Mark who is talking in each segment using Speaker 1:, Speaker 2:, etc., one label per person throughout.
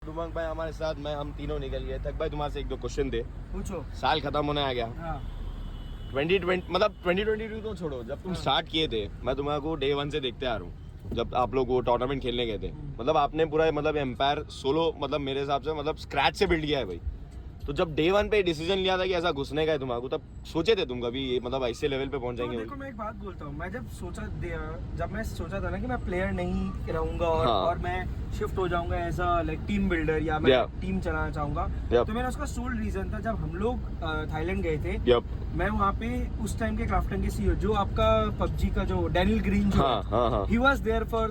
Speaker 1: दुमंग भाई हमारे साथ हम तीनों निकल गए। तक भाई तुम्हारे से एक दो क्वेश्चन थे,
Speaker 2: पूछो।
Speaker 1: साल खत्म होने आ गया।
Speaker 2: हाँ।
Speaker 1: 2020 मतलब 2022 तो छोड़ो, जब तुम स्टार्ट किए थे मैं तुम्हारे को डे 1 से देखते आ रहा हूँ। जब आप लोग वो टूर्नामेंट खेलने गए थे, मतलब आपने पूरा मतलब एम्पायर सोलो मतलब मेरे हिसाब से मतलब स्क्रैच से बिल्ड किया है भाई। तो जब डे 1 पे डिसीजन लिया था कि ऐसा घुसने का है तुम्हारे को, तब सोचे थे तुम कभी ये मतलब ऐसे लेवल पे पहुंच जाएंगे?
Speaker 2: तो देखो मैं एक बात बोलता हूँ, मैं जब मैं सोचा था ना कि मैं प्लेयर नहीं रहूंगा और मैं शिफ्ट हो जाऊंगा as a like team builder या मैं टीम चलाना चाहूंगा, तो मेरा उसका सोल रीजन था। जब हम लोग थाईलैंड गए थे, मैं वहाँ पे उस टाइम के क्राफ्टन के सीईओ जो आपका पबजी का जो डैनियल ग्रीन जो he was there for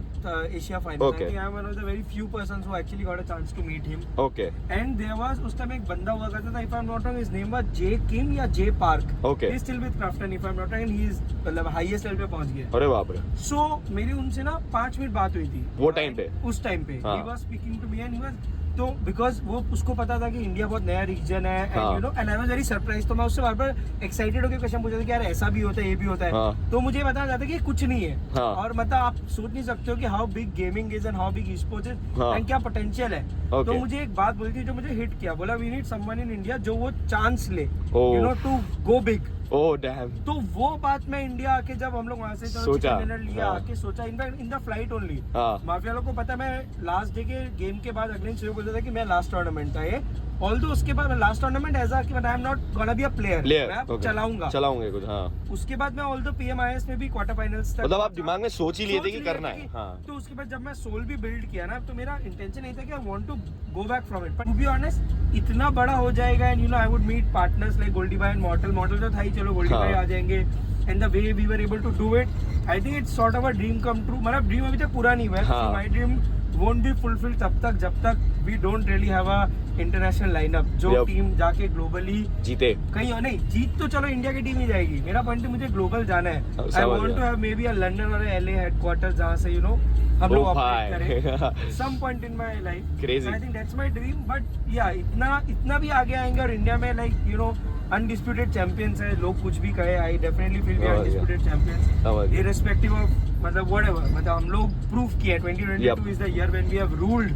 Speaker 2: Asia finals. I think I am one of the very few persons who actually got a chance to meet him.
Speaker 1: Okay.
Speaker 2: And there was उस time एक बंदा हुआ करता था, if I'm not wrong, his name was Jay Kim या Jay Park.
Speaker 1: Okay.
Speaker 2: He is still with Crafton if I'm not wrong, and he is मतलब highest level पे पहुंच गया।
Speaker 1: अरे बाप रे।
Speaker 2: So मेरी उनसे ना 5 मिनट बात हुई थी
Speaker 1: वो टाइम पे,
Speaker 2: उस टाइम पे he was speaking to me and he was तो बिकॉज वो उसको पता था कि इंडिया बहुत नया रीजन है and you no and I was very surprise. तो मैं उससे बार बार एक्साइटेड होकर क्वेश्चन पूछा था कि यार ऐसा भी होता है ये भी होता है। तो मुझे बताया जाता है कि कुछ नहीं है। और मतलब आप सोच नहीं सकते हो कि how big gaming is and how big sports is and क्या पोटेंशियल है। तो मुझे एक बात बोली थी जो मुझे हिट किया, बोला we need someone in India जो वो चांस ले you know to go big.
Speaker 1: Oh damn.
Speaker 2: तो वो बात मैं इंडिया आके जब हम लोग वहाँ से
Speaker 1: सोचा
Speaker 2: लिया आके सोचा in fact in the flight only. Mafia लोग को पता, मैं लास्ट डे के गेम के बाद अगले दिन बोलता था कि मैं लास्ट टूर्नामेंट था ये, ऑल्दो उसके बाद लास्ट टूर्नामेंट ऐसा कि I am not gonna be a player, मैं चलाऊंगा कुछ। उसके बाद मैं ऑल्दो पीएमआईएस में भी क्वार्टर फाइनल्स तक,
Speaker 1: मतलब आप दिमाग में सोच ही लिए थे कि करना है।
Speaker 2: तो उसके बाद जब मैं सोल भी बिल्ड किया ना, तो मेरा इंटेंशन नहीं था कि I want to go back from it, but to be honest इतना बड़ा हो जाएगा and you know I would meet partners like Goldy भाई एंड मॉडल तो था ही, चलो गोल्डी भाई आ जाएंगे and the way we were able to do it, I think it's sort of a dream come true. मतलब ड्रीम अभी तक पूरा नहीं हुआ है, my dream won't be fulfilled तब तक जब तक we don't really have a international lineup जो टीम जाके ग्लोबली जीते। कहीं और नहीं जीत तो चलो इंडिया की टीम ही जाएगी, मेरा पॉइंट है मुझे ग्लोबल जाना है। I want to have maybe a London और LA headquarters जहाँ से you know हम लोग ऑपरेट करें some point in my life. Crazy. I think that's my dream. But yeah, इतना भी आगे आएंगे और इंडिया में like you know undisputed champions है, लोग कुछ भी कहे, I definitely feel we undisputed champions irrespective of मतलब व्हाटएवर, मतलब हम लोग प्रूव किया 2022 is the year when we have ruled.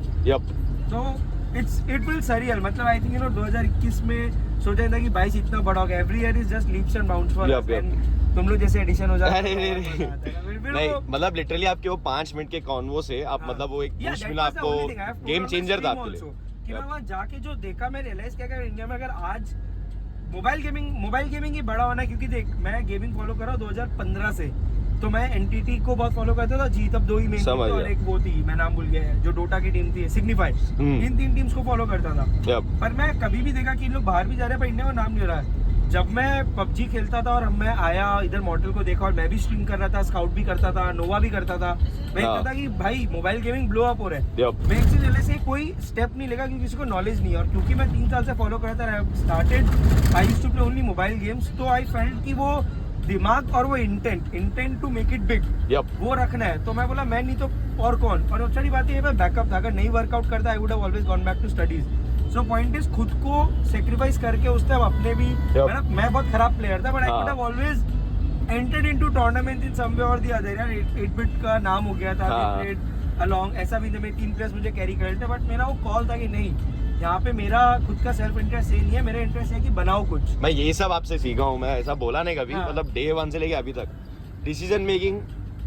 Speaker 2: तो इट विल सरियल, मतलब आई थिंक यू नो 2021 में सोचा था कि 22 इतना बड़ा हो गया, every year is just leaps and bounds for us and तुम लोग जैसे एडिशन हो जाता है। नहीं
Speaker 1: मतलब लिटरली आपके वो 5 मिनट के कॉन्वो से आप मतलब वो एक पुश मिला आपको, गेम चेंजर था आपके लिए
Speaker 2: कि मैं वहां जाके जो देखा मैं रियलाइज किया कि इंडिया में अगर आज मोबाइल गेमिंग ही बड़ा होना है, क्योंकि देख मैं गेमिंग फॉलो कर रहा हूँ 2015 से, तो मैं एनटीटी को बहुत फॉलो करता था, जीत अब 2 ही मेन और एक वो थी मैं नाम भूल गया जो डोटा की टीम थी सिग्निफाई, इन 3 टीम्स को फॉलो करता था। पर मैं कभी भी देखा कि इन लोग बाहर भी जा रहे हैं पर इंडिया में नाम नहीं हो रहा है। जब मैं पबजी खेलता था और मैं आया इधर मॉडल को देखा और मैं भी स्ट्रीम कर रहा था, स्काउट भी करता था, नोवा भी करता था, मैं कहता था कि भाई मोबाइल गेमिंग ब्लो अप हो रहा है। मैं एक चीज से कोई स्टेप नहीं लेगा क्योंकि किसी को नॉलेज नहीं है, और क्योंकि मैं 3 साल से फॉलो करता था, started I used to play only mobile games, तो आई फेल्ट कि वो दिमाग और वो intent to make it big वो रखना है। तो मैं बोला मैं नहीं तो और कौन, और अच्छी बात है बैकअप था, अगर नहीं वर्कआउट करता I would have always gone back to studies. So point is खुद को सेक्रीफाइस करके उस टाइम अपने भी मैं बहुत खराब प्लेयर था but I could have always entered into tournament in some way or the other. यार 8-bit का नाम हो गया था, प्लेड अलोंग, ऐसा भी नहीं 3 प्लेयर्स मुझे कैरी कर रहे थे, बट मेरा वो कॉल था कि नहीं यहाँ पे मेरा खुद का सेल्फ इंटरेस्ट नहीं है, मेरा इंटरेस्ट है कि बनाओ कुछ।
Speaker 1: मैं ये सब आपसे सीखा हूँ, मैं ऐसा बोला नहीं कभी, मतलब डे 1 से लेके अभी तक डिसीजन मेकिंग,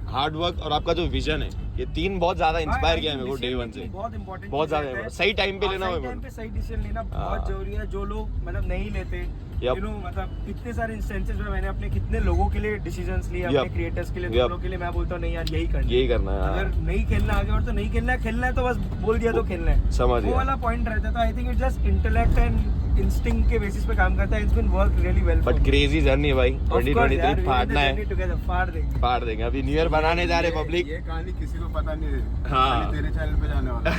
Speaker 1: हार्ड वर्क और आपका जो विजन है, ये 3 बहुत ज्यादा इंस्पायर किया है मेरे को डे 1 से।
Speaker 2: बहुत इंपॉर्टेंट,
Speaker 1: बहुत ज्यादा सही टाइम पे लेना,
Speaker 2: सही डिसीजन लेना बहुत जरूरी है। जो लोग मतलब नहीं लेते यू नो, मतलब इतने सारे इंस्टेंसेस में मैंने अपने कितने लोगों के लिए डिसीजंस लिए, अपने क्रिएटर्स के लिए, दूसरों के लिए मैं बोलता हूँ नहीं यार यही करना है। अगर नहीं खेलना आगे और तो नहीं खेलना है तो बस बोल दिया तो खेलना है, समझ वो वाला पॉइंट रहता था। I think it just intellect and instinct के बेसिस पे काम करता है। It's been work really well, but crazy journey भाई 2023 फाड़ना है, फाड़ देंगे। अभी न्यू ईयर बनाने जा रहे पब्लिक,
Speaker 3: ये कहानी किसी को पता नहीं है,
Speaker 1: हाँ
Speaker 3: तेरे चैनल पे जाने वाला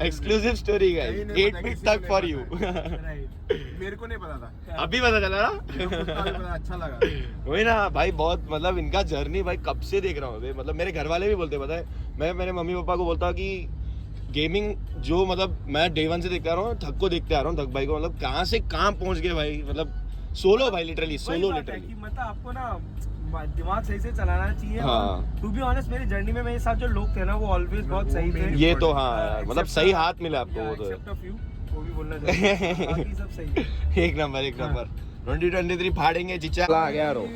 Speaker 1: एक्सक्लूसिव स्टोरी गाइस, 8 bit तक फॉर यू।
Speaker 3: मेरे को नहीं पता था,
Speaker 1: अभी पता चला ना,
Speaker 3: अच्छा लगा।
Speaker 1: वही ना भाई, बहुत मतलब इनका जर्नी भाई कब से देख रहा हूँ, मतलब मेरे घर वाले भी बोलते पता है, मैं मेरे मम्मी पापा को बोलता हूँ कि गेमिंग जो मतलब मैं डे 1 से देखते आ रहा हूँ, थक को देखते आ रहा हूँ, थक भाई को मतलब कहाँ से कहाँ पहुँच गए भाई, मतलब सोलो भाई, लिटरली सोलो, लिटरली
Speaker 2: मतलब आपको ना दिमाग सही से चलाना चाहिए।
Speaker 1: हाँ।
Speaker 2: टू बी ऑनेस्ट मेरी जर्नी में मेरे साथ जो लोग थे ना वो ऑलवेज बहुत सही थे।
Speaker 1: ये तो हाँ यार, मतलब सही हाथ मिला आपको वो तो
Speaker 2: एक्सेप्ट अ फ्यू, वो भी बोलना चाहिए, बाकी सब सही है।
Speaker 1: एक नंबर 2023 फाड़ेंगे चिचा आ गया रो